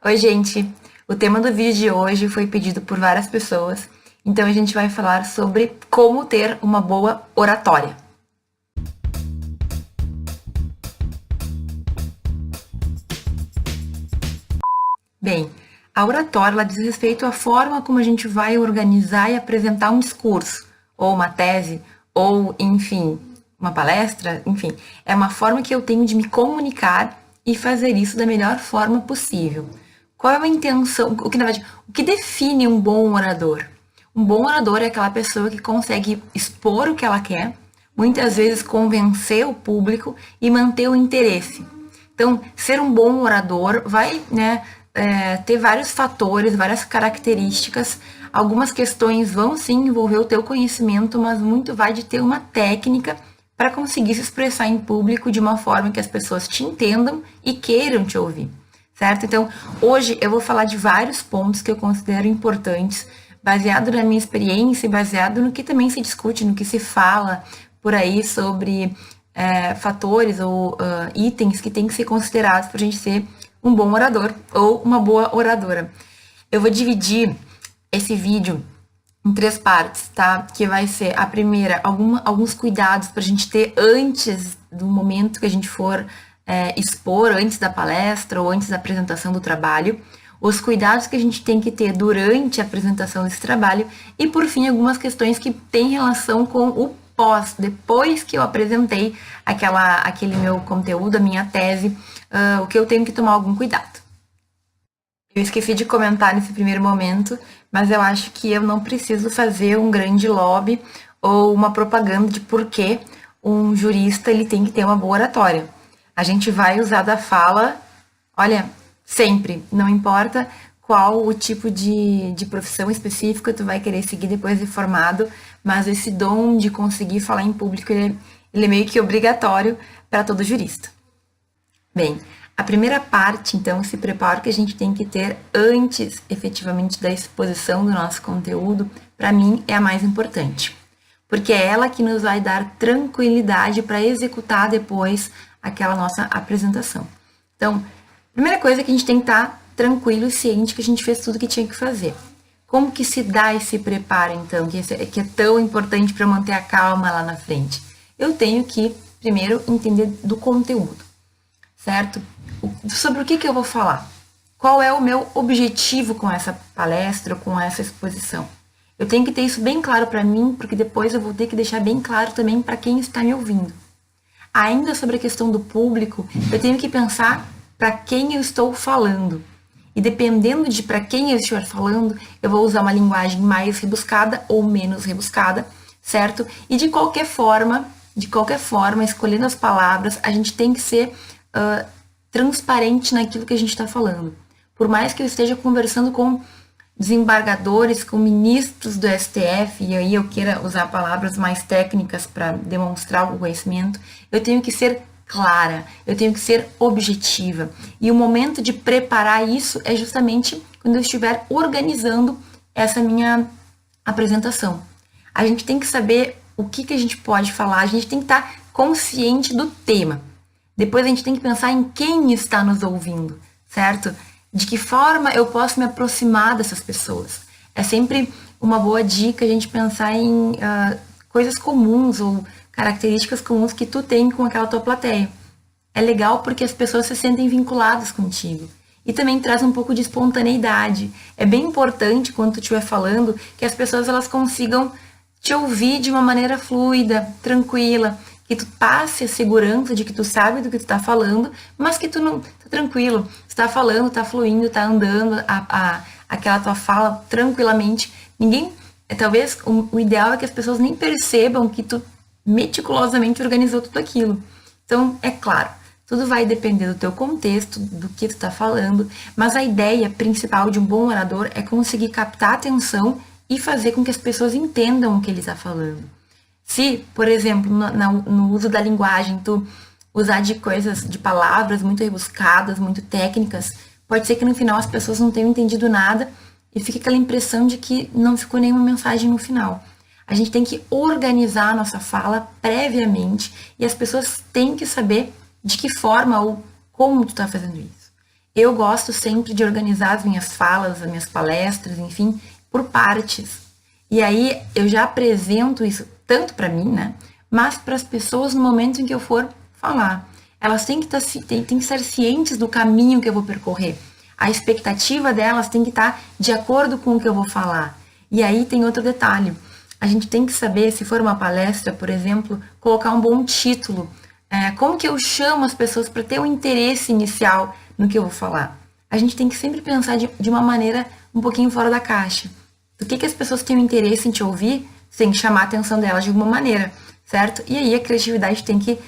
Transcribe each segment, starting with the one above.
Oi, gente! O tema do vídeo de hoje foi pedido por várias pessoas, então a gente vai falar sobre como ter uma boa oratória. Bem, a oratória ela diz respeito à forma como a gente vai organizar e apresentar um discurso, ou uma tese, ou, enfim, uma palestra, enfim. É uma forma que eu tenho de me comunicar e fazer isso da melhor forma possível. Qual é a intenção, na verdade, o que define um bom orador? Um bom orador é aquela pessoa que consegue expor o que ela quer, muitas vezes convencer o público e manter o interesse. Então, ser um bom orador vai, ter vários fatores, várias características. Algumas questões vão sim envolver o teu conhecimento, mas muito vai de ter uma técnica para conseguir se expressar em público de uma forma que as pessoas te entendam e queiram te ouvir, certo? Então, hoje eu vou falar de vários pontos que eu considero importantes, baseado na minha experiência e baseado no que também se discute, no que se fala por aí sobre fatores ou itens que têm que ser considerados para a gente ser um bom orador ou uma boa oradora. Eu vou dividir esse vídeo em 3 partes, tá? Que vai ser a primeira, alguns cuidados para a gente ter antes do momento que a gente for expor, antes da palestra ou antes da apresentação do trabalho, os cuidados que a gente tem que ter durante a apresentação desse trabalho e, por fim, algumas questões que têm relação com o pós, depois que eu apresentei aquele meu conteúdo, a minha tese, o que eu tenho que tomar algum cuidado. Eu esqueci de comentar nesse primeiro momento, mas eu acho que eu não preciso fazer um grande lobby ou uma propaganda de por que um jurista ele tem que ter uma boa oratória. A gente vai usar da fala, olha, sempre, não importa qual o tipo de profissão específica tu vai querer seguir depois de formado, mas esse dom de conseguir falar em público, ele é meio que obrigatório para todo jurista. Bem, a primeira parte, então, esse preparo que a gente tem que ter antes, efetivamente, da exposição do nosso conteúdo, para mim, é a mais importante. Porque é ela que nos vai dar tranquilidade para executar depois aquela nossa apresentação. Então, primeira coisa é que a gente tem que estar tranquilo e ciente que a gente fez tudo que tinha que fazer. Como que se dá esse preparo, então, que é tão importante para manter a calma lá na frente? Eu tenho que, primeiro, entender do conteúdo, certo? Sobre o que eu vou falar? Qual é o meu objetivo com essa palestra, com essa exposição? Eu tenho que ter isso bem claro para mim, porque depois eu vou ter que deixar bem claro também para quem está me ouvindo. Ainda sobre a questão do público, eu tenho que pensar para quem eu estou falando. E dependendo de para quem eu estiver falando, eu vou usar uma linguagem mais rebuscada ou menos rebuscada, certo? E de qualquer forma, escolhendo as palavras, a gente tem que ser transparente naquilo que a gente está falando. Por mais que eu esteja conversando com desembargadores, com ministros do STF, e aí eu queira usar palavras mais técnicas para demonstrar o conhecimento, eu tenho que ser clara, eu tenho que ser objetiva. E o momento de preparar isso é justamente quando eu estiver organizando essa minha apresentação. A gente tem que saber o que a gente pode falar, a gente tem que estar consciente do tema. Depois a gente tem que pensar em quem está nos ouvindo, certo? De que forma eu posso me aproximar dessas pessoas. É sempre uma boa dica a gente pensar em coisas comuns ou características comuns que tu tem com aquela tua plateia. É legal porque as pessoas se sentem vinculadas contigo. E também traz um pouco de espontaneidade. É bem importante, quando tu estiver falando, que as pessoas elas consigam te ouvir de uma maneira fluida, tranquila, que tu passe a segurança de que tu sabe do que tu tá falando, mas que tu não tá tranquilo, tu tá falando, tá fluindo, tá andando aquela tua fala tranquilamente. Talvez o ideal é que as pessoas nem percebam que tu meticulosamente organizou tudo aquilo. Então, é claro, tudo vai depender do teu contexto, do que tu tá falando, mas a ideia principal de um bom orador é conseguir captar a atenção e fazer com que as pessoas entendam o que ele está falando. Se, por exemplo, no uso da linguagem, tu usar de palavras muito rebuscadas, muito técnicas, pode ser que no final as pessoas não tenham entendido nada e fique aquela impressão de que não ficou nenhuma mensagem no final. A gente tem que organizar a nossa fala previamente e as pessoas têm que saber de que forma ou como tu tá fazendo isso. Eu gosto sempre de organizar as minhas falas, as minhas palestras, enfim, por partes. E aí eu já apresento isso tanto para mim, né? Mas para as pessoas no momento em que eu for falar. Elas têm que, têm que estar cientes do caminho que eu vou percorrer. A expectativa delas tem que estar de acordo com o que eu vou falar. E aí tem outro detalhe. A gente tem que saber, se for uma palestra, por exemplo, colocar um bom título. Como que eu chamo as pessoas para ter um interesse inicial no que eu vou falar? A gente tem que sempre pensar de uma maneira um pouquinho fora da caixa. Do que as pessoas têm interesse em te ouvir, você tem que chamar a atenção delas de alguma maneira, certo? E aí a criatividade tem que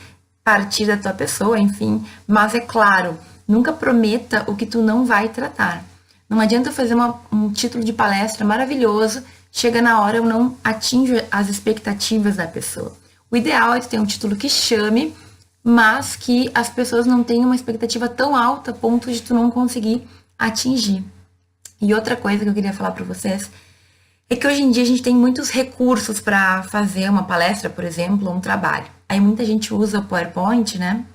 partir da tua pessoa, enfim. Mas é claro, nunca prometa o que tu não vai tratar. Não adianta eu fazer um título de palestra maravilhoso, chega na hora eu não atinjo as expectativas da pessoa. O ideal é tu ter um título que chame, mas que as pessoas não tenham uma expectativa tão alta a ponto de tu não conseguir atingir. E outra coisa que eu queria falar para vocês é que hoje em dia a gente tem muitos recursos para fazer uma palestra, por exemplo, ou um trabalho. Aí muita gente usa o PowerPoint, né?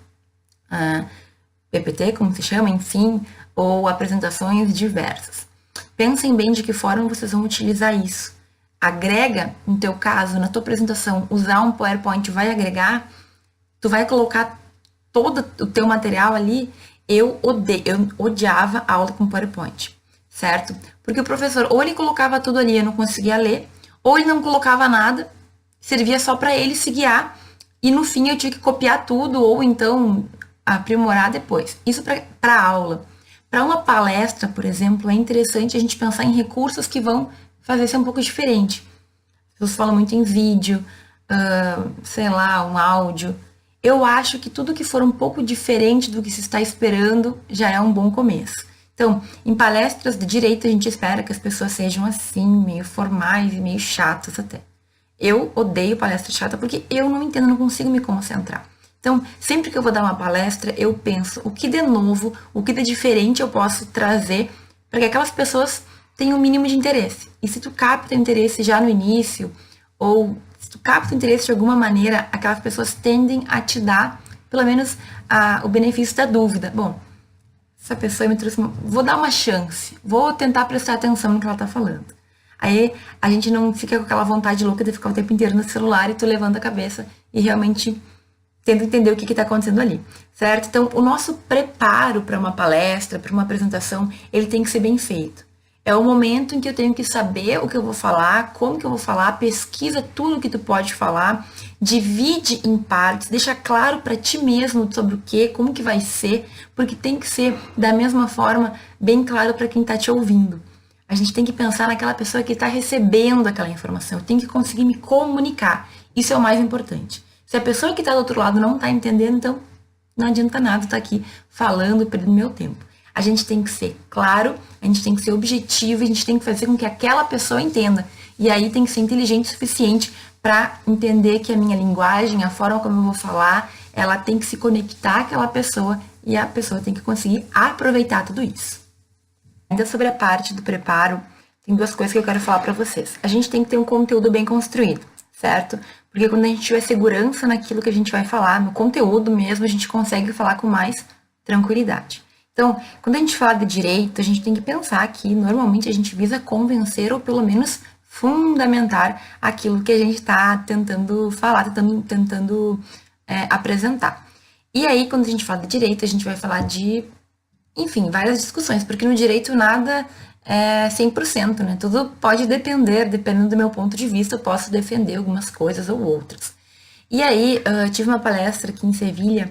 PPT, como se chama, enfim, ou apresentações diversas. Pensem bem de que forma vocês vão utilizar isso. Agrega, no teu caso, na tua apresentação, usar um PowerPoint vai agregar, tu vai colocar todo o teu material ali. Eu odiava a aula com PowerPoint, certo? Porque o professor, ou ele colocava tudo ali, eu não conseguia ler, ou ele não colocava nada, servia só para ele se guiar, e no fim eu tinha que copiar tudo, ou então aprimorar depois. Isso para aula. Para uma palestra, por exemplo, é interessante a gente pensar em recursos que vão fazer ser um pouco diferente. As pessoas falam muito em vídeo, sei lá, um áudio. Eu acho que tudo que for um pouco diferente do que se está esperando já é um bom começo. Então, em palestras de direito, a gente espera que as pessoas sejam assim, meio formais e meio chatas até. Eu odeio palestra chata porque eu não entendo, não consigo me concentrar. Então, sempre que eu vou dar uma palestra, eu penso o que de novo, o que de diferente eu posso trazer para que aquelas pessoas tenham o mínimo de interesse. E se tu capta o interesse já no início, ou se tu capta o interesse de alguma maneira, aquelas pessoas tendem a te dar, pelo menos, o benefício da dúvida. Bom, essa pessoa me trouxe vou dar uma chance, vou tentar prestar atenção no que ela tá falando. Aí a gente não fica com aquela vontade louca de ficar o tempo inteiro no celular e tu levanta a cabeça e realmente tenta entender o que está acontecendo ali, certo? Então, o nosso preparo para uma palestra, para uma apresentação, ele tem que ser bem feito. É o momento em que eu tenho que saber o que eu vou falar, como que eu vou falar, pesquisa tudo o que tu pode falar, divide em partes, deixa claro para ti mesmo sobre o que, como que vai ser, porque tem que ser da mesma forma bem claro para quem está te ouvindo. A gente tem que pensar naquela pessoa que está recebendo aquela informação. Eu tenho que conseguir me comunicar. Isso é o mais importante. Se a pessoa que está do outro lado não está entendendo, então não adianta nada estar aqui falando, perdendo meu tempo. A gente tem que ser claro, a gente tem que ser objetivo, a gente tem que fazer com que aquela pessoa entenda. E aí tem que ser inteligente o suficiente para entender que a minha linguagem, a forma como eu vou falar, ela tem que se conectar àquela pessoa e a pessoa tem que conseguir aproveitar tudo isso. Ainda sobre a parte do preparo, tem duas coisas que eu quero falar para vocês. A gente tem que ter um conteúdo bem construído, certo? Porque quando a gente tiver segurança naquilo que a gente vai falar, no conteúdo mesmo, a gente consegue falar com mais tranquilidade. Então, quando a gente fala de direito, a gente tem que pensar que normalmente a gente visa convencer ou pelo menos fundamentar aquilo que a gente está tentando falar, tentando apresentar. E aí, quando a gente fala de direito, a gente vai falar de, enfim, várias discussões, porque no direito nada é 100%, né? Tudo pode depender, dependendo do meu ponto de vista, eu posso defender algumas coisas ou outras. E aí, tive uma palestra aqui em Sevilha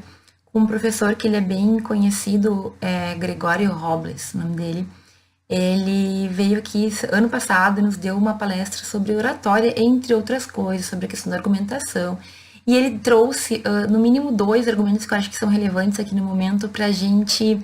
com um professor que ele é bem conhecido, Gregório Robles, o nome dele. Ele veio aqui ano passado e nos deu uma palestra sobre oratória, entre outras coisas, sobre a questão da argumentação. E ele trouxe, no mínimo, 2 argumentos que eu acho que são relevantes aqui no momento para a gente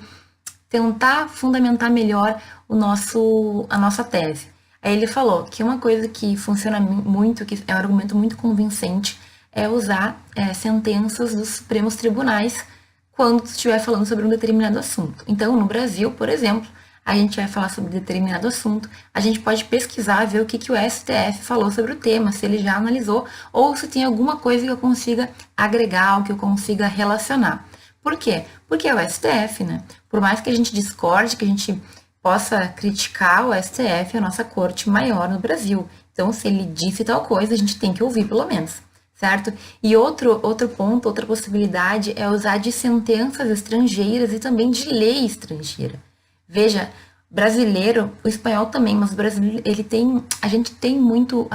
tentar fundamentar melhor a nossa tese. Aí ele falou que uma coisa que funciona muito, que é um argumento muito convincente, é usar sentenças dos Supremos Tribunais quando tu estiver falando sobre um determinado assunto. Então, no Brasil, por exemplo, a gente vai falar sobre determinado assunto, a gente pode pesquisar, ver o que o STF falou sobre o tema, se ele já analisou, ou se tem alguma coisa que eu consiga agregar, ou que eu consiga relacionar. Por quê? Porque é o STF, né? Por mais que a gente discorde, que a gente possa criticar o STF, é a nossa corte maior no Brasil. Então, se ele disse tal coisa, a gente tem que ouvir, pelo menos, certo? E outro ponto, outra possibilidade é usar de sentenças estrangeiras e também de lei estrangeira. Veja, brasileiro, o espanhol também, mas o brasileiro, a gente tem muito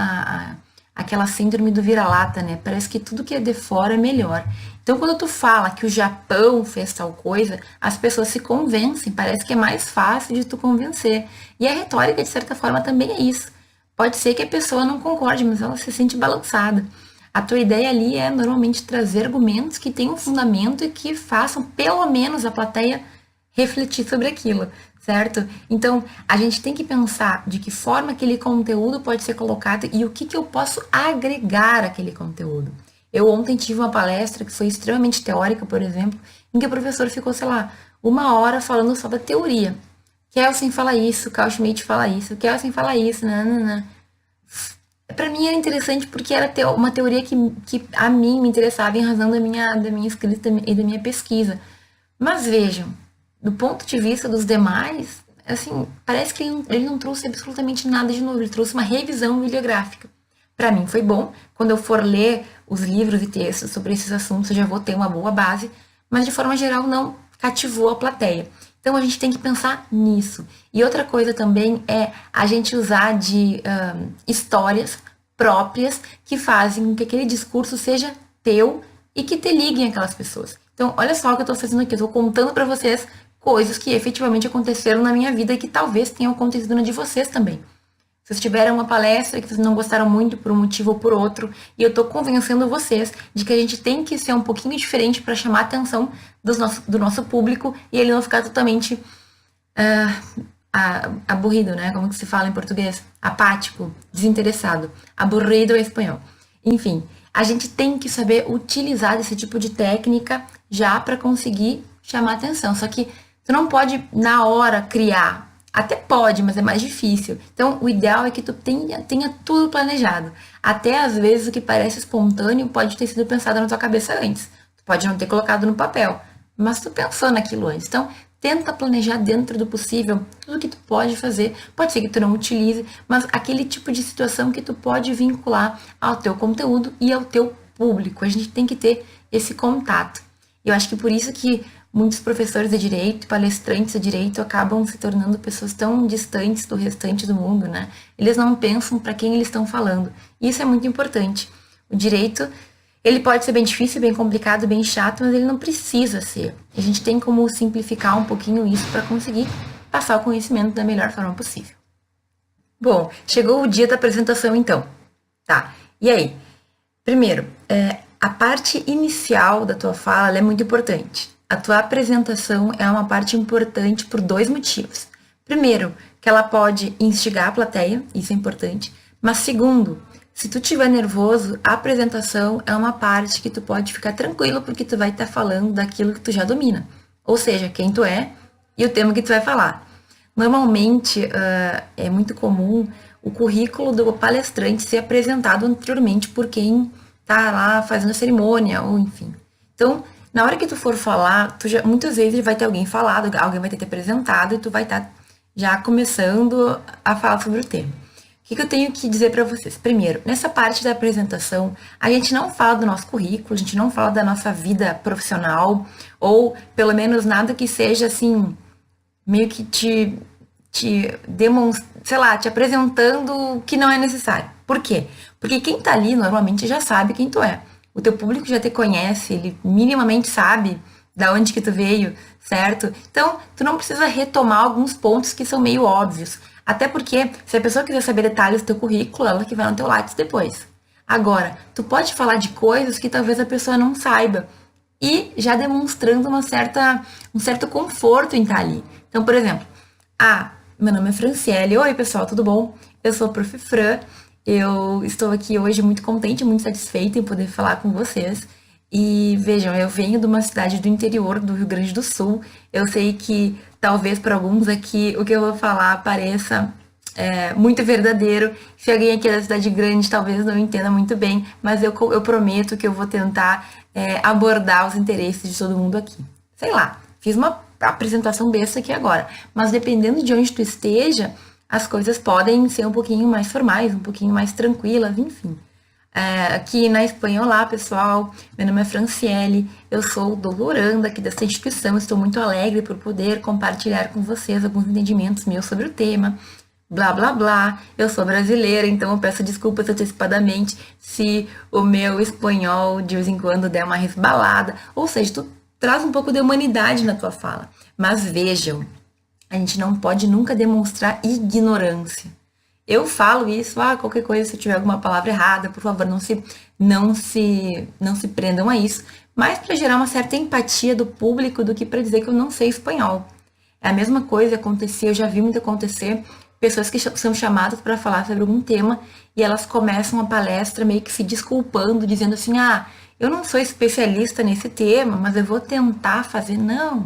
aquela síndrome do vira-lata, né? Parece que tudo que é de fora é melhor. Então, quando tu fala que o Japão fez tal coisa, as pessoas se convencem, parece que é mais fácil de tu convencer. E a retórica, de certa forma, também é isso. Pode ser que a pessoa não concorde, mas ela se sente balançada. A tua ideia ali é normalmente trazer argumentos que tenham fundamento e que façam pelo menos a plateia refletir sobre aquilo, certo? Então, a gente tem que pensar de que forma aquele conteúdo pode ser colocado e o que, que eu posso agregar àquele conteúdo. Eu ontem tive uma palestra que foi extremamente teórica, por exemplo, em que o professor ficou, sei lá, 1 hora falando só da teoria. Kelsen fala isso, Carl Schmitt fala isso, Kelsen fala isso, nananã. Para mim era interessante porque era uma teoria que a mim me interessava em razão da minha escrita e da minha pesquisa. Mas vejam, do ponto de vista dos demais, assim, parece que ele não trouxe absolutamente nada de novo, ele trouxe uma revisão bibliográfica. Para mim foi bom, quando eu for ler os livros e textos sobre esses assuntos, eu já vou ter uma boa base, mas de forma geral não cativou a plateia. Então a gente tem que pensar nisso. E outra coisa também é a gente usar de histórias próprias que fazem com que aquele discurso seja teu e que te liguem aquelas pessoas. Então, olha só o que eu estou fazendo aqui. Eu estou contando para vocês coisas que efetivamente aconteceram na minha vida e que talvez tenham acontecido na de vocês também. Vocês tiveram uma palestra que vocês não gostaram muito por um motivo ou por outro, e eu estou convencendo vocês de que a gente tem que ser um pouquinho diferente para chamar a atenção do nosso público e ele não ficar totalmente aburrido, né? Como que se fala em português? Apático, desinteressado. Aburrido é espanhol. Enfim, a gente tem que saber utilizar esse tipo de técnica já para conseguir chamar atenção. Só que tu não pode, na hora, criar. Até pode, mas é mais difícil. Então, o ideal é que tu tenha tudo planejado. Até às vezes o que parece espontâneo pode ter sido pensado na tua cabeça antes. Tu pode não ter colocado no papel, mas tu pensou naquilo antes. Então, tenta planejar dentro do possível tudo que tu pode fazer. Pode ser que tu não utilize, mas aquele tipo de situação que tu pode vincular ao teu conteúdo e ao teu público. A gente tem que ter esse contato. Eu acho que por isso que muitos professores de direito, palestrantes de direito acabam se tornando pessoas tão distantes do restante do mundo, né? Eles não pensam para quem eles estão falando. Isso é muito importante. O direito, ele pode ser bem difícil, bem complicado, bem chato, mas ele não precisa ser. A gente tem como simplificar um pouquinho isso para conseguir passar o conhecimento da melhor forma possível. Bom, chegou o dia da apresentação então. Tá, e aí? Primeiro, a parte inicial da tua fala é muito importante. A tua apresentação é uma parte importante por 2 motivos. Primeiro, que ela pode instigar a plateia, isso é importante. Mas segundo, se tu estiver nervoso, a apresentação é uma parte que tu pode ficar tranquilo porque tu vai estar falando daquilo que tu já domina. Ou seja, quem tu é e o tema que tu vai falar. Normalmente, é muito comum o currículo do palestrante ser apresentado anteriormente por quem tá lá fazendo a cerimônia, ou enfim. Então, na hora que tu for falar, muitas vezes vai ter alguém falado, alguém vai ter te apresentado e tu vai estar já começando a falar sobre o tema. O que eu tenho que dizer para vocês? Primeiro, nessa parte da apresentação, a gente não fala do nosso currículo, a gente não fala da nossa vida profissional, ou pelo menos nada que seja assim, meio que te demonstra, sei lá, te apresentando o que não é necessário. Por quê? Porque quem tá ali normalmente já sabe quem tu é. O teu público já te conhece, ele minimamente sabe da onde que tu veio, certo? Então, tu não precisa retomar alguns pontos que são meio óbvios. Até porque, se a pessoa quiser saber detalhes do teu currículo, ela que vai no teu Lattes depois. Agora, tu pode falar de coisas que talvez a pessoa não saiba. E já demonstrando um certo conforto em estar ali. Então, por exemplo, meu nome é Franciele. Oi, pessoal, tudo bom? Eu sou a Prof. Fran. Eu estou aqui hoje muito contente, muito satisfeita em poder falar com vocês. E vejam, eu venho de uma cidade do interior do Rio Grande do Sul. Eu sei que talvez para alguns aqui o que eu vou falar pareça muito verdadeiro. Se alguém aqui da cidade grande talvez não entenda muito bem, mas eu prometo que eu vou tentar abordar os interesses de todo mundo aqui, sei lá, fiz uma apresentação besta aqui agora, mas dependendo de onde tu esteja, as coisas podem ser um pouquinho mais formais, um pouquinho mais tranquilas, enfim. Aqui na Espanha, olá pessoal, meu nome é Franciele, eu sou doutoranda aqui dessa instituição, estou muito alegre por poder compartilhar com vocês alguns entendimentos meus sobre o tema, blá blá blá, eu sou brasileira, então eu peço desculpas antecipadamente se o meu espanhol de vez em quando der uma resbalada, ou seja, tu traz um pouco de humanidade na tua fala, mas vejam, a gente não pode nunca demonstrar ignorância. Eu falo isso, qualquer coisa, se tiver alguma palavra errada, por favor, não se prendam a isso, mas para gerar uma certa empatia do público do que para dizer que eu não sei espanhol. É a mesma coisa acontecer, eu já vi muito acontecer, pessoas que são chamadas para falar sobre algum tema e elas começam a palestra meio que se desculpando, dizendo assim, eu não sou especialista nesse tema, mas eu vou tentar fazer. Não,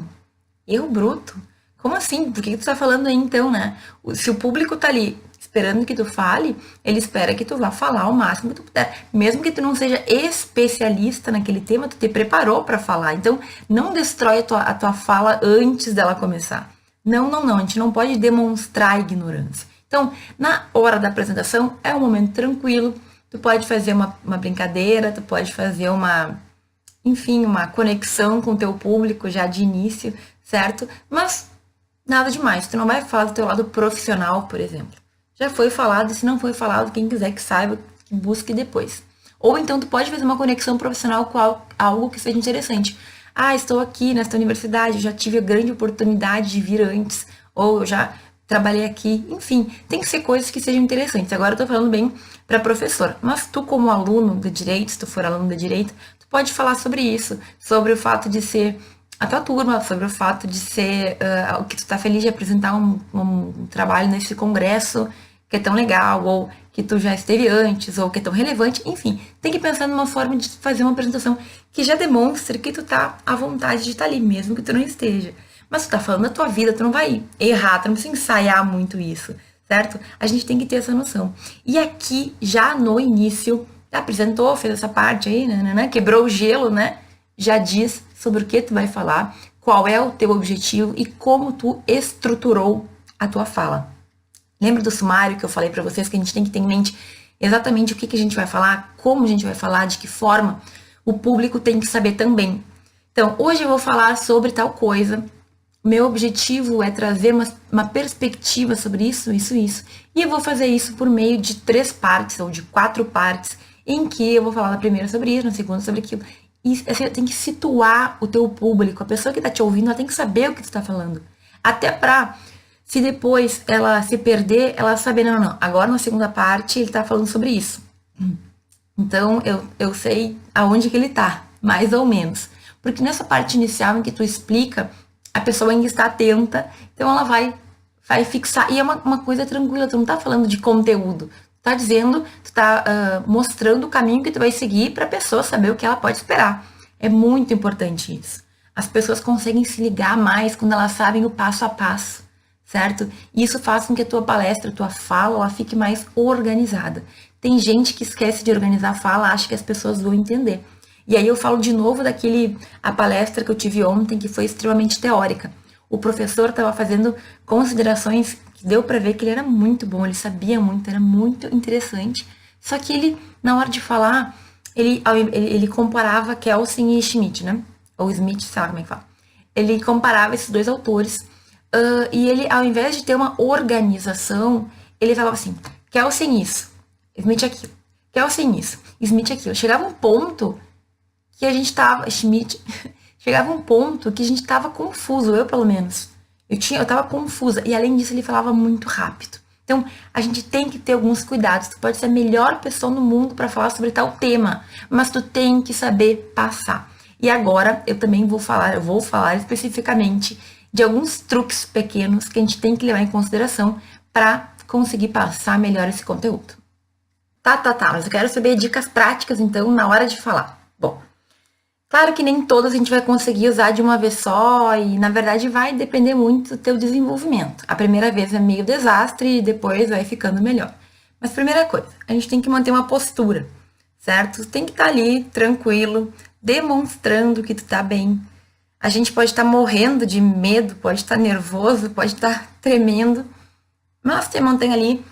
eu bruto. Como assim? Por que tu tá falando aí então, né? Se o público tá ali esperando que tu fale, ele espera que tu vá falar o máximo que tu puder. Mesmo que tu não seja especialista naquele tema, tu te preparou para falar. Então, não destrói a tua fala antes dela começar. Não, não, não. A gente não pode demonstrar ignorância. Então, na hora da apresentação, é um momento tranquilo. Tu pode fazer uma brincadeira, tu pode fazer enfim, uma conexão com o teu público já de início, certo? Mas nada demais. Tu não vai falar do teu lado profissional, por exemplo. Já foi falado, e se não foi falado, quem quiser que saiba, que busque depois. Ou então tu pode fazer uma conexão profissional com algo que seja interessante. Estou aqui nesta universidade, já tive a grande oportunidade de vir antes, ou eu já trabalhei aqui, enfim, tem que ser coisas que sejam interessantes. Agora eu tô falando bem para professor, mas tu como aluno de direito, se tu for aluno de direito, tu pode falar sobre isso, sobre o fato de ser a tua turma, sobre o fato de ser o que tu tá feliz de apresentar um trabalho nesse congresso que é tão legal, ou que tu já esteve antes, ou que é tão relevante, enfim, tem que pensar numa forma de fazer uma apresentação que já demonstre que tu tá à vontade de estar ali, mesmo que tu não esteja. Mas tu tá falando da tua vida, tu não vai errar, tu não precisa ensaiar muito isso, certo? A gente tem que ter essa noção. E aqui, já no início, apresentou, fez essa parte aí, né, quebrou o gelo, né? Já diz sobre o que tu vai falar, qual é o teu objetivo e como tu estruturou a tua fala. Lembra do sumário que eu falei para vocês que a gente tem que ter em mente exatamente o que a gente vai falar, como a gente vai falar, de que forma o público tem que saber também. Então, hoje eu vou falar sobre tal coisa. Meu objetivo é trazer uma perspectiva sobre isso. E eu vou fazer isso por meio de 3 partes ou de 4 partes, em que eu vou falar na primeira sobre isso, na segunda sobre aquilo. E assim, tem que situar o teu público, a pessoa que tá te ouvindo, ela tem que saber o que tu tá falando. Até pra, se depois ela se perder, ela saber, não, agora na segunda parte ele tá falando sobre isso. Então, eu sei aonde que ele tá, mais ou menos. Porque nessa parte inicial em que tu explica, a pessoa ainda está atenta, então ela vai fixar. E é uma coisa tranquila, tu não tá falando de conteúdo. Tu tá dizendo, tu tá mostrando o caminho que tu vai seguir para a pessoa saber o que ela pode esperar. É muito importante isso. As pessoas conseguem se ligar mais quando elas sabem o passo a passo, certo? E isso faz com que a tua palestra, a tua fala, ela fique mais organizada. Tem gente que esquece de organizar a fala, acha que as pessoas vão entender. E aí eu falo de novo a palestra que eu tive ontem, que foi extremamente teórica. O professor estava fazendo considerações que deu para ver que ele era muito bom, ele sabia muito, era muito interessante. Só que ele, na hora de falar, ele comparava Kelsen e Schmidt, né? Ou Smith, sabe como é que fala? Ele comparava esses 2 autores e ele, ao invés de ter uma organização, ele falava assim, Kelsen isso, Smith aquilo, Kelsen isso, Smith aquilo. Chegava um ponto que a gente tava, chegava um ponto que a gente tava confuso, eu pelo menos. Eu tava confusa, e além disso ele falava muito rápido. Então, a gente tem que ter alguns cuidados. Tu pode ser a melhor pessoa no mundo para falar sobre tal tema, mas tu tem que saber passar. E agora, eu vou falar especificamente de alguns truques pequenos que a gente tem que levar em consideração para conseguir passar melhor esse conteúdo. Tá, mas eu quero saber dicas práticas, então, na hora de falar. Bom, claro que nem todas a gente vai conseguir usar de uma vez só e, na verdade, vai depender muito do teu desenvolvimento. A primeira vez é meio desastre e depois vai ficando melhor. Mas, primeira coisa, a gente tem que manter uma postura, certo? Tem que estar ali, tranquilo, demonstrando que tu tá bem. A gente pode estar morrendo de medo, pode estar nervoso, pode estar tremendo, mas te mantém ali,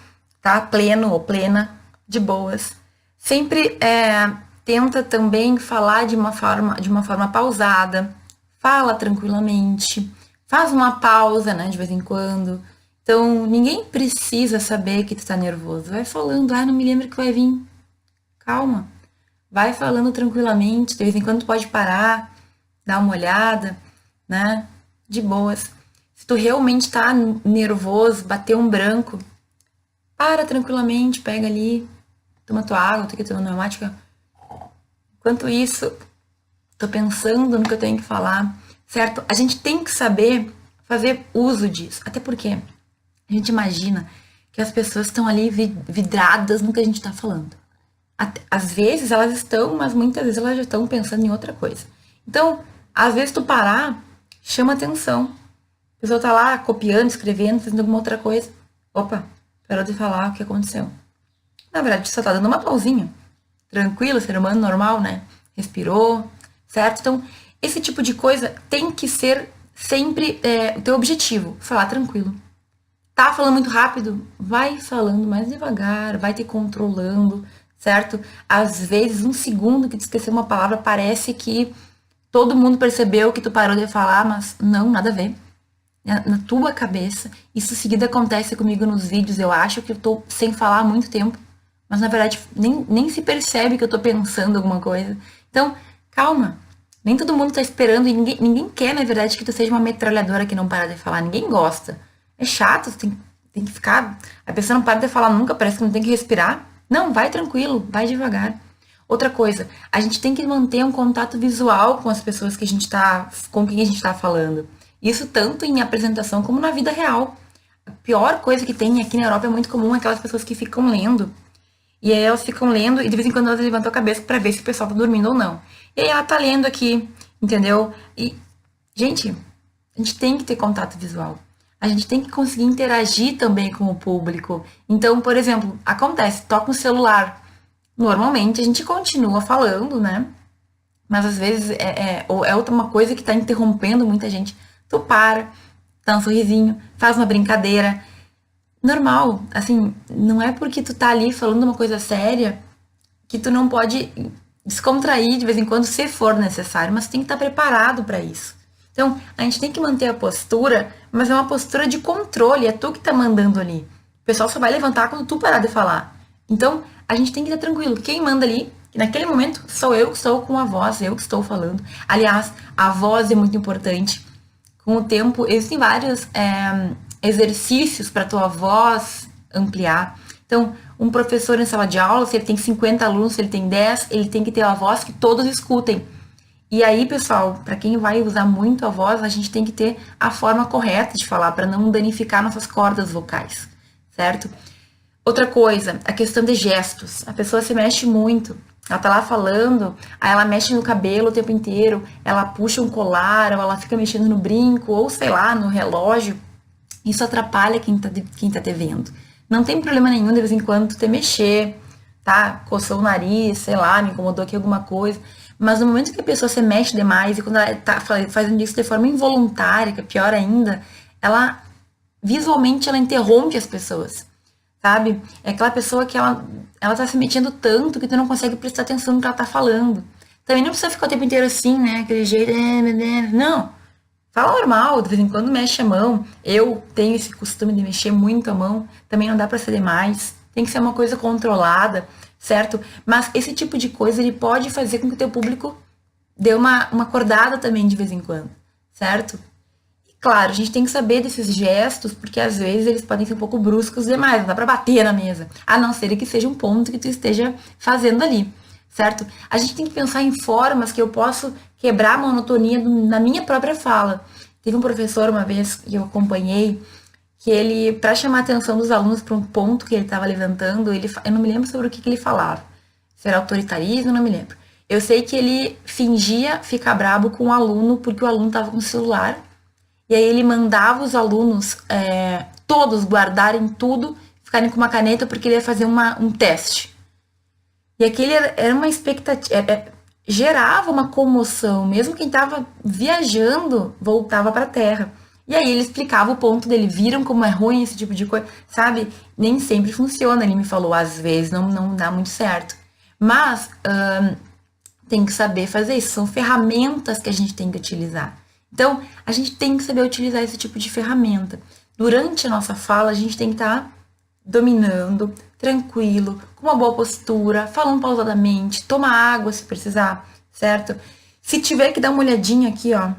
tá? Pleno ou plena, de boas. Sempre tenta também falar de uma forma pausada, fala tranquilamente, faz uma pausa, né, de vez em quando. Então, ninguém precisa saber que tu tá nervoso. Vai falando, não me lembro que vai vir. Calma. Vai falando tranquilamente, de vez em quando tu pode parar, dar uma olhada, né? De boas. Se tu realmente tá nervoso, bateu um branco, para tranquilamente, pega ali, toma tua água, tu que toma pneumática. Enquanto isso, tô pensando no que eu tenho que falar, certo? A gente tem que saber fazer uso disso. Até porque a gente imagina que as pessoas estão ali vidradas no que a gente tá falando. Às vezes elas estão, mas muitas vezes elas já estão pensando em outra coisa. Então, às vezes tu parar, chama atenção. A pessoa tá lá copiando, escrevendo, fazendo alguma outra coisa. Opa, parou de falar o que aconteceu. Na verdade, só tá dando uma pausinha. Tranquilo, ser humano normal, né? Respirou, certo? Então, esse tipo de coisa tem que ser sempre o teu objetivo. Falar tranquilo. Tá falando muito rápido? Vai falando mais devagar, vai te controlando, certo? Às vezes, um segundo que tu esqueceu uma palavra, parece que todo mundo percebeu que tu parou de falar, mas não, nada a ver. Na tua cabeça, isso seguida acontece comigo nos vídeos, eu acho que eu tô sem falar há muito tempo, mas na verdade nem se percebe que eu tô pensando alguma coisa. Então, calma. Nem todo mundo tá esperando e ninguém quer, na verdade, que tu seja uma metralhadora que não para de falar. Ninguém gosta. É chato, tem que ficar. A pessoa não para de falar nunca, parece que não tem que respirar. Não, vai tranquilo, vai devagar. Outra coisa, a gente tem que manter um contato visual com as pessoas com quem a gente tá falando. Isso tanto em apresentação como na vida real. A pior coisa que tem aqui na Europa é muito comum aquelas pessoas que ficam lendo. E aí elas ficam lendo e de vez em quando elas levantam a cabeça para ver se o pessoal tá dormindo ou não. E aí ela tá lendo aqui, entendeu? E, gente, a gente tem que ter contato visual. A gente tem que conseguir interagir também com o público. Então, por exemplo, acontece, toca um celular. Normalmente a gente continua falando, né? Mas às vezes é outra uma coisa que tá interrompendo muita gente. Tu para, dá um sorrisinho, faz uma brincadeira. Normal, assim, não é porque tu tá ali falando uma coisa séria que tu não pode descontrair de vez em quando, se for necessário, mas tu tem que estar preparado para isso. Então, a gente tem que manter a postura, mas é uma postura de controle, é tu que tá mandando ali. O pessoal só vai levantar quando tu parar de falar. Então, a gente tem que estar tranquilo. Quem manda ali, naquele momento, sou eu que estou com a voz, eu que estou falando. Aliás, a voz é muito importante. Com o tempo, existem vários exercícios para a tua voz ampliar. Então, um professor em sala de aula, se ele tem 50 alunos, se ele tem 10, ele tem que ter uma voz que todos escutem. E aí, pessoal, para quem vai usar muito a voz, a gente tem que ter a forma correta de falar para não danificar nossas cordas vocais, certo? Outra coisa, a questão de gestos. A pessoa se mexe muito. Ela tá lá falando, aí ela mexe no cabelo o tempo inteiro, ela puxa um colar, ou ela fica mexendo no brinco, ou sei lá, no relógio. Isso atrapalha quem tá te vendo. Não tem problema nenhum de vez em quando tu te mexer, tá? Coçou o nariz, sei lá, me incomodou aqui alguma coisa. Mas no momento que a pessoa se mexe demais e quando ela tá fazendo isso de forma involuntária, que é pior ainda, ela visualmente ela interrompe as pessoas, sabe? É aquela pessoa que ela tá se mexendo tanto que tu não consegue prestar atenção no que ela tá falando. Também não precisa ficar o tempo inteiro assim, né? Aquele jeito, não. Fala normal, de vez em quando mexe a mão. Eu tenho esse costume de mexer muito a mão. Também não dá pra ser demais. Tem que ser uma coisa controlada, certo? Mas esse tipo de coisa, ele pode fazer com que o teu público dê uma acordada também de vez em quando, certo? E claro, a gente tem que saber desses gestos, porque às vezes eles podem ser um pouco bruscos demais. Não dá pra bater na mesa. A não ser que seja um ponto que tu esteja fazendo ali, certo? A gente tem que pensar em formas que eu posso quebrar a monotonia na minha própria fala. Teve um professor uma vez que eu acompanhei, que ele, para chamar a atenção dos alunos para um ponto que ele estava levantando, eu não me lembro sobre o que ele falava. Se era autoritarismo, eu não me lembro. Eu sei que ele fingia ficar brabo com o aluno porque o aluno estava com o celular. E aí ele mandava os alunos todos guardarem tudo, ficarem com uma caneta porque ele ia fazer um teste. E aquele era uma expectativa. gerava uma comoção, mesmo quem estava viajando voltava para a terra. E aí ele explicava o ponto dele, viram como é ruim esse tipo de coisa, sabe? Nem sempre funciona, ele me falou, às vezes não dá muito certo. Mas tem que saber fazer isso, são ferramentas que a gente tem que utilizar. Então, a gente tem que saber utilizar esse tipo de ferramenta. Durante a nossa fala, a gente tem que estar dominando, tranquilo, com uma boa postura, falando pausadamente, toma água se precisar, certo? Se tiver que dar uma olhadinha aqui, ó,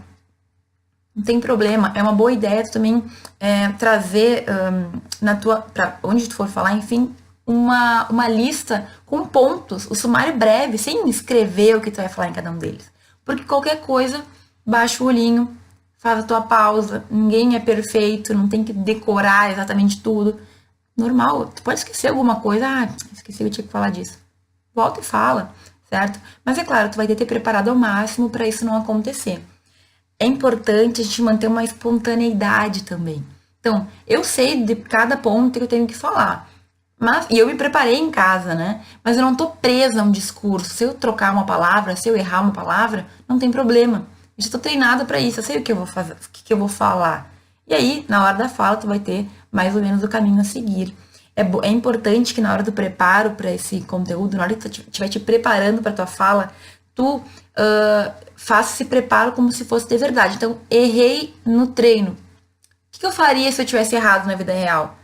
não tem problema, é uma boa ideia tu também trazer na tua, pra onde tu for falar, enfim, uma lista com pontos, o sumário breve, sem escrever o que tu vai falar em cada um deles. Porque qualquer coisa, baixa o olhinho, faz a tua pausa, ninguém é perfeito, não tem que decorar exatamente tudo. Normal, tu pode esquecer alguma coisa, esqueci que eu tinha que falar disso. Volta e fala, certo? Mas é claro, tu vai ter que ter preparado ao máximo para isso não acontecer. É importante a gente manter uma espontaneidade também. Então, eu sei de cada ponto que eu tenho que falar. E eu me preparei em casa, né? Mas eu não tô presa a um discurso. Se eu trocar uma palavra, se eu errar uma palavra, não tem problema. Eu já tô treinada para isso, eu sei o que eu vou fazer, o que eu vou falar. E aí, na hora da fala, tu vai ter mais ou menos o caminho a seguir. É importante que na hora do preparo para esse conteúdo, na hora que tu estiver te preparando para tua fala, tu faça esse preparo como se fosse de verdade. Então, errei no treino. O que eu faria se eu tivesse errado na vida real?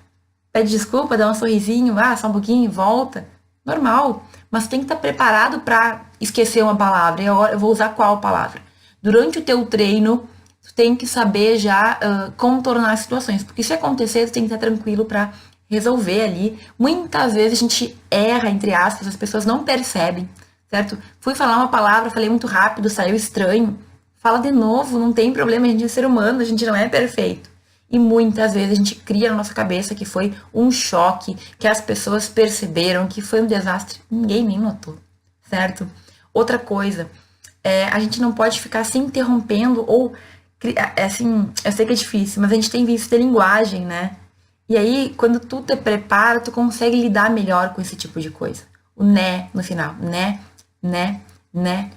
Pede desculpa, dá um sorrisinho, só um pouquinho, volta. Normal. Mas tem que estar preparado para esquecer uma palavra. Eu vou usar qual palavra? Durante o teu treino, tu tem que saber já contornar as situações. Porque se acontecer, tu tem que estar tranquilo para resolver ali. Muitas vezes a gente erra, entre aspas, as pessoas não percebem, certo? Fui falar uma palavra, falei muito rápido, saiu estranho. Fala de novo, não tem problema, a gente é ser humano, a gente não é perfeito. E muitas vezes a gente cria na nossa cabeça que foi um choque, que as pessoas perceberam, que foi um desastre. Ninguém nem notou, certo? Outra coisa, a gente não pode ficar se interrompendo ou, assim, eu sei que é difícil, mas a gente tem vício de linguagem, né? E aí, quando tu te prepara, tu consegue lidar melhor com esse tipo de coisa. O né no final, né,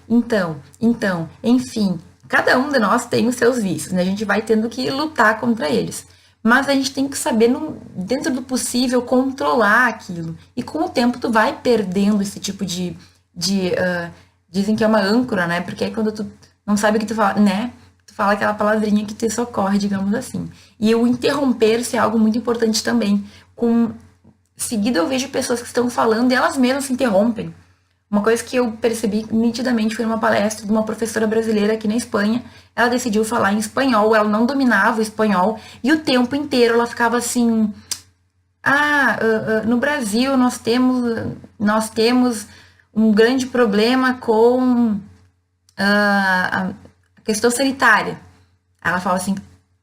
então, enfim. Cada um de nós tem os seus vícios, né? A gente vai tendo que lutar contra eles. Mas a gente tem que saber, dentro do possível, controlar aquilo. E com o tempo tu vai perdendo esse tipo dizem que é uma âncora, né? Porque aí quando tu não sabe o que tu fala, né? Tu fala aquela palavrinha que te socorre, digamos assim. E o interromper-se é algo muito importante também. Seguido eu vejo pessoas que estão falando e elas mesmas se interrompem. Uma coisa que eu percebi nitidamente foi numa palestra de uma professora brasileira aqui na Espanha. Ela decidiu falar em espanhol, ela não dominava o espanhol, e o tempo inteiro ela ficava assim: no Brasil nós temos um grande problema com a questão sanitária. Ela fala assim: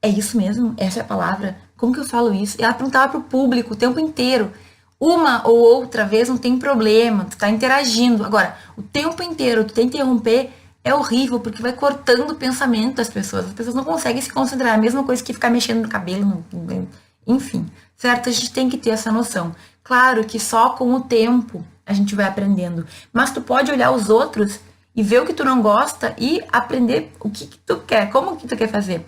é isso mesmo? Essa é a palavra? Como que eu falo isso? E ela perguntava pro público o tempo inteiro. Uma ou outra vez não tem problema, tu tá interagindo. Agora, o tempo inteiro tu tem que interromper é horrível, porque vai cortando o pensamento das pessoas. As pessoas não conseguem se concentrar. É a mesma coisa que ficar mexendo no cabelo, enfim, certo? A gente tem que ter essa noção. Claro que só com o tempo a gente vai aprendendo. Mas tu pode olhar os outros e ver o que tu não gosta e aprender o que tu quer, como que tu quer fazer.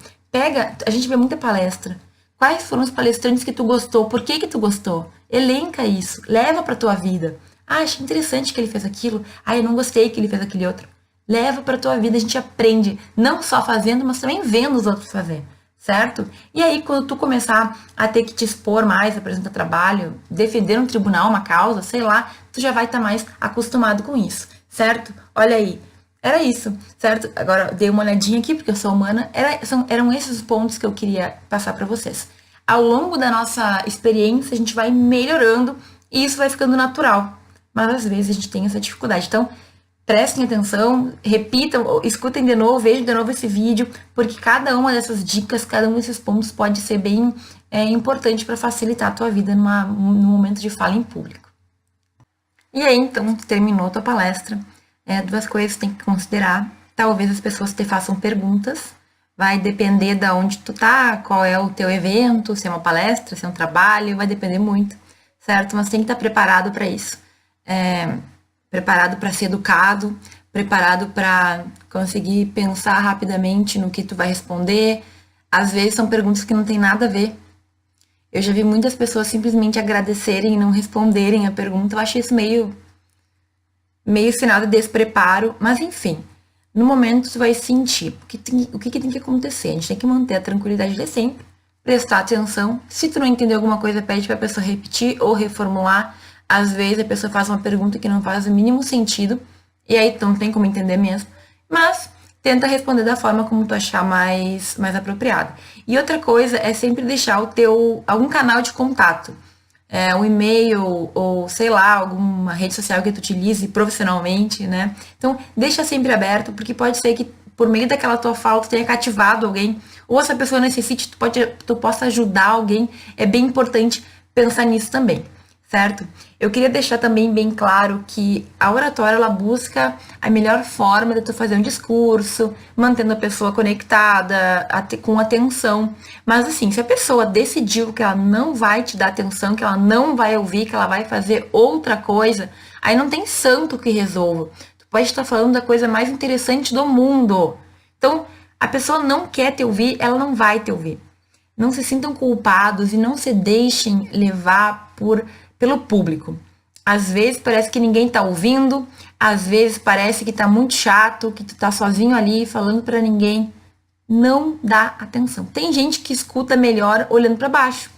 A gente vê muita palestra. Quais foram os palestrantes que tu gostou? Por que tu gostou? Elenca isso, leva pra tua vida. Achei interessante que ele fez aquilo. Eu não gostei que ele fez aquele outro. Leva pra tua vida, a gente aprende, não só fazendo, mas também vendo os outros fazer, certo? E aí, quando tu começar a ter que te expor mais, apresentar trabalho, defender um tribunal, uma causa, sei lá, tu já vai estar mais acostumado com isso, certo? Olha aí, era isso, certo? Agora, dei uma olhadinha aqui, porque eu sou humana. Eram esses os pontos que eu queria passar para vocês. Ao longo da nossa experiência, a gente vai melhorando e isso vai ficando natural. Mas, às vezes, a gente tem essa dificuldade. Então, prestem atenção, repitam, escutem de novo, vejam de novo esse vídeo, porque cada uma dessas dicas, cada um desses pontos pode ser bem importante para facilitar a tua vida no momento de fala em público. E aí, então, terminou a tua palestra. Duas coisas que tem que considerar. Talvez as pessoas te façam perguntas. Vai depender de onde tu tá, qual é o teu evento, se é uma palestra, se é um trabalho, vai depender muito, certo? Mas tem que estar preparado para isso. Preparado para ser educado, preparado para conseguir pensar rapidamente no que tu vai responder. Às vezes são perguntas que não tem nada a ver. Eu já vi muitas pessoas simplesmente agradecerem e não responderem a pergunta. Eu acho isso meio sinal de despreparo, mas enfim. No momento tu vai sentir o que tem que acontecer. A gente tem que manter a tranquilidade de sempre, prestar atenção. Se tu não entender alguma coisa, pede para a pessoa repetir ou reformular. Às vezes a pessoa faz uma pergunta que não faz o mínimo sentido, e aí tu não tem como entender mesmo. Mas tenta responder da forma como tu achar mais apropriado. E outra coisa é sempre deixar algum canal de contato. Um e-mail ou, sei lá, alguma rede social que tu utilize profissionalmente, né? Então, deixa sempre aberto, porque pode ser que por meio daquela tua fala tu tenha cativado alguém, ou essa pessoa necessite, tu possa ajudar alguém. É bem importante pensar nisso também, certo? Eu queria deixar também bem claro que a oratória, ela busca a melhor forma de tu fazer um discurso, mantendo a pessoa conectada, com atenção. Mas assim, se a pessoa decidiu que ela não vai te dar atenção, que ela não vai ouvir, que ela vai fazer outra coisa, aí não tem santo que resolva. Tu pode estar falando da coisa mais interessante do mundo. Então, a pessoa não quer te ouvir, ela não vai te ouvir. Não se sintam culpados e não se deixem levar pelo público. Às vezes parece que ninguém tá ouvindo, às vezes parece que tá muito chato, que tu tá sozinho ali falando para ninguém. Não dá atenção. Tem gente que escuta melhor olhando para baixo.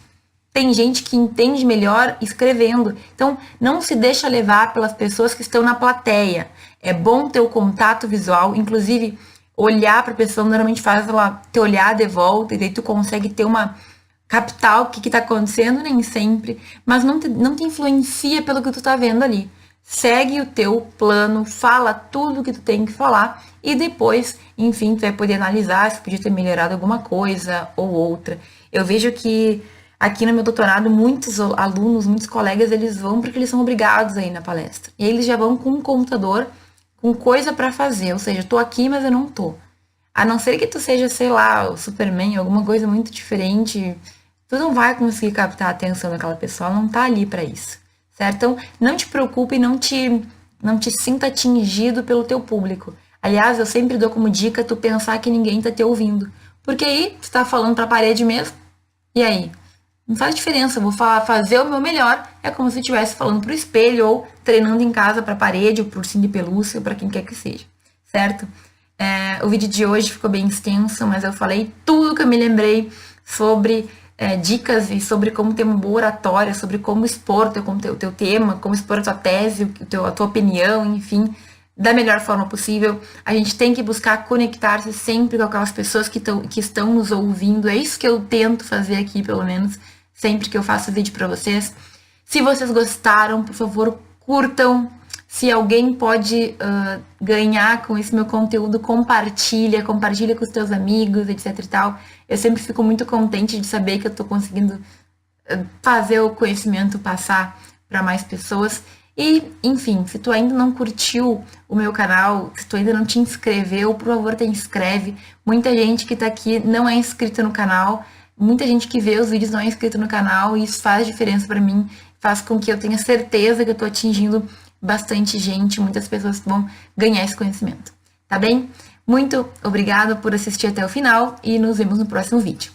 Tem gente que entende melhor escrevendo. Então, não se deixa levar pelas pessoas que estão na plateia. É bom ter o contato visual, inclusive olhar para a pessoa normalmente faz ela te olhar de volta, e daí tu consegue ter uma captar o que está acontecendo, nem sempre, mas não te influencia pelo que tu tá vendo ali. Segue o teu plano, fala tudo o que tu tem que falar e depois, enfim, tu vai poder analisar se podia ter melhorado alguma coisa ou outra. Eu vejo que aqui no meu doutorado, muitos alunos, muitos colegas, eles vão porque eles são obrigados a ir na palestra. E eles já vão com um computador, com coisa para fazer, ou seja, tô aqui, mas eu não tô. A não ser que tu seja, sei lá, o Superman, alguma coisa muito diferente, tu não vai conseguir captar a atenção daquela pessoa, ela não tá ali para isso, certo? Então, não te preocupe e não te sinta atingido pelo teu público. Aliás, eu sempre dou como dica tu pensar que ninguém tá te ouvindo, porque aí tu tá falando pra parede mesmo, e aí? Não faz diferença, eu vou fazer o meu melhor, é como se eu estivesse falando pro espelho ou treinando em casa pra parede ou pro ursinho de pelúcia ou pra quem quer que seja, certo? O vídeo de hoje ficou bem extenso, mas eu falei tudo que eu me lembrei sobre dicas e sobre como ter uma boa oratória, sobre como expor o teu tema, como expor a tua tese, a tua opinião, enfim, da melhor forma possível. A gente tem que buscar conectar-se sempre com aquelas pessoas que estão nos ouvindo. É isso que eu tento fazer aqui, pelo menos, sempre que eu faço vídeo para vocês. Se vocês gostaram, por favor, curtam. Se alguém pode ganhar com esse meu conteúdo, compartilha com os teus amigos, etc e tal. Eu sempre fico muito contente de saber que eu tô conseguindo fazer o conhecimento passar para mais pessoas. E, enfim, se tu ainda não curtiu o meu canal, se tu ainda não te inscreveu, por favor, te inscreve. Muita gente que tá aqui não é inscrita no canal, muita gente que vê os vídeos não é inscrita no canal, e isso faz diferença para mim, faz com que eu tenha certeza que eu tô atingindo bastante gente, muitas pessoas que vão ganhar esse conhecimento, tá bem? Muito obrigada por assistir até o final e nos vemos no próximo vídeo.